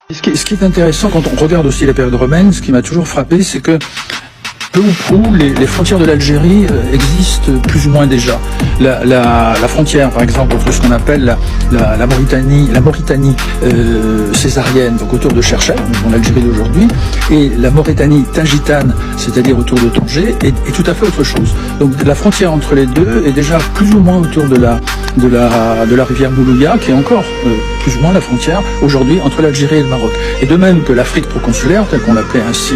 Ce qui est intéressant quand on regarde aussi la période romaine, ce qui m'a toujours frappé, c'est que peu ou prou, les frontières de l'Algérie existent plus ou moins déjà. La frontière, par exemple, entre ce qu'on appelle la Mauritanie césarienne, donc autour de Cherchell, dans l'Algérie d'aujourd'hui, et la Mauritanie tingitane, c'est-à-dire autour de Tanger, est tout à fait autre chose. Donc la frontière entre les deux est déjà plus ou moins autour de la rivière Moulouya, qui est encore plus ou moins la frontière aujourd'hui entre l'Algérie et le Maroc. Et de même que l'Afrique proconsulaire, telle qu'on l'appelait ainsi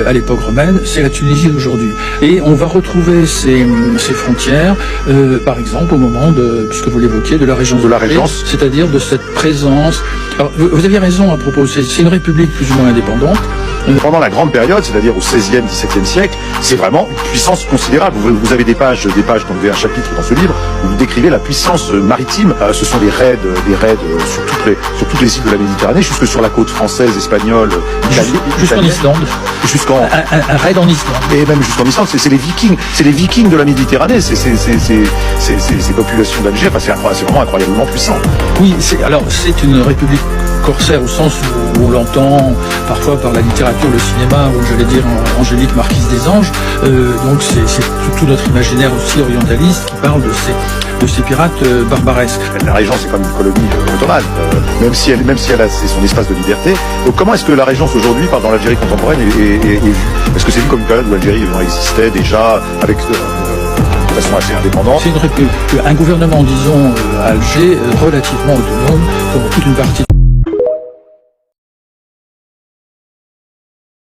à l'époque romaine, c'est la Tunisie d'aujourd'hui. Et on va retrouver ces frontières, par exemple, au moment puisque vous l'évoquiez, de la Régence, c'est-à-dire de cette présence. Alors, vous aviez raison à propos, c'est une république plus ou moins indépendante. Pendant la grande période, c'est-à-dire au XVIe, XVIIe siècle, c'est vraiment une puissance considérable. Vous avez des pages, dont vous avez un chapitre dans ce livre, où vous décrivez la puissance maritime. Ce sont des raids sur toutes les îles de la Méditerranée, jusque sur la côte française, espagnole, italienne. Jusqu'en Islande. Un raid en Islande. Et même jusqu'en Islande, c'est les Vikings de la Méditerranée, ces populations d'Alger, enfin, c'est vraiment incroyablement puissant. Oui, c'est une république corsaire au sens où on l'entend parfois par la littérature, le cinéma, ou j'allais dire Angélique, marquise des anges. Donc c'est tout notre imaginaire aussi orientaliste qui parle de ces pirates barbaresques. La Régence est comme une colonie ottomane, même si elle a son espace de liberté. Donc comment est-ce que la Régence aujourd'hui, dans l'Algérie contemporaine, est vue? Est-ce que c'est vu comme une période où l'Algérie existait déjà avec de façon assez indépendante? C'est un gouvernement, disons, à Alger, relativement autonome, comme toute une partie